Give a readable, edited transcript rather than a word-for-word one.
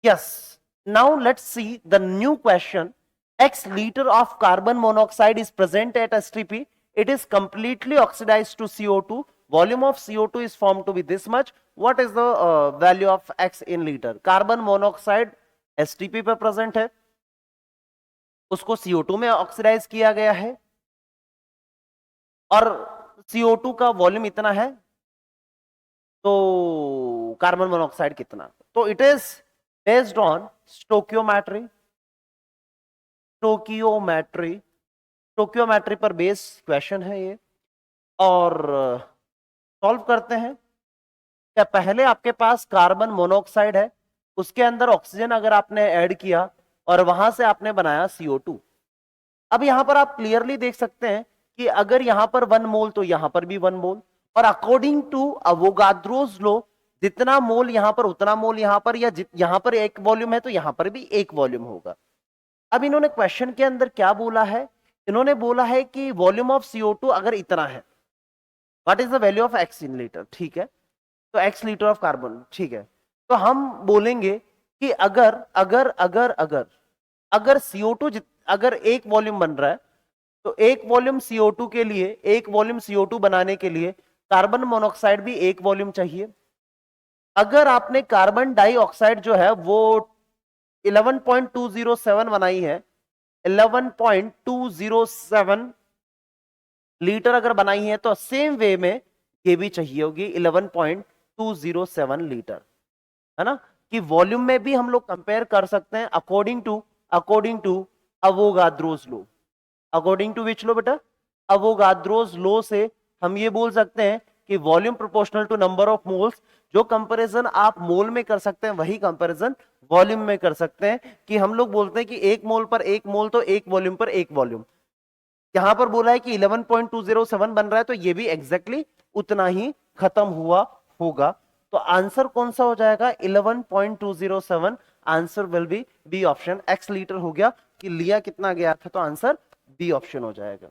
Yes. Now let's see the new question. X liter of carbon monoxide is present at STP. It is completely oxidized to CO2. Volume of CO2 is formed to be this much. What is the value of X in liter? Carbon monoxide STP पे present है, उसको CO2 में oxidise किया गया है और CO2 का volume इतना है, तो कार्बन मोनोऑक्साइड कितना? तो it is based on stoichiometry stoichiometry पर बेस क्वेश्चन है ये, और सॉल्व करते हैं। क्या पहले आपके पास कार्बन मोनोऑक्साइड है, उसके अंदर ऑक्सीजन अगर आपने ऐड किया और वहां से आपने बनाया CO2। अब यहां पर आप क्लियरली देख सकते हैं कि अगर यहां पर 1 मोल तो यहां पर भी 1 मोल, और अकॉर्डिंग टू अवोगाद्रोस लॉ जितना मोल यहां पर उतना मोल यहां पर, या यहां पर 1 वॉल्यूम है तो यहां पर भी 1 वॉल्यूम होगा। अब इन्होंने क्वेश्चन के अंदर क्या बोला है? इन्होंने बोला है कि वॉल्यूम ऑफ CO2 अगर इतना है, what is the value of X in litre? ठीक है, तो X लीटर ऑफ कार्बन, ठीक है। तो हम बोलेंगे कि अगर अगर अगर अगर अगर CO2 अगर 1 वॉल्यूम बन रहा है, तो 1 वॉल्यूम CO2 के लिए, 1 वॉल्यूम CO2 बनाने के लिए कार्बन मोनोऑक्साइड भी 1 वॉल्यूम चाहिए। अगर आपने कार्बन डाइऑक्साइड जो है वो 11.207 बनाई है, 11.207 लीटर अगर बनाई है, तो सेम वे में ये भी चाहिए होगी 11.207 लीटर, है ना? कि वॉल्यूम में भी हम लोग कंपेयर कर सकते हैं according to Avogadro's law. According to which law बेटा? अवोगाद्रोस लॉ से हम ये बोल सकते हैं कि volume proportional to number of moles. जो कंपैरिजन आप मोल में कर सकते हैं वही कंपैरिजन वॉल्यूम में कर सकते हैं। कि हम लोग बोलते हैं कि 1 मोल पर 1 मोल तो 1 वॉल्यूम पर 1 वॉल्यूम। यहां पर बोला है कि 11.207 बन रहा है, तो ये भी एग्जैक्टली उतना ही खत्म हुआ होगा। तो आंसर कौन सा हो जाएगा? 11.207। Answer will be B option. X litre हो गया, कि लिया कितना गया था, तो आंसर बी ऑप्शन हो जाएगा।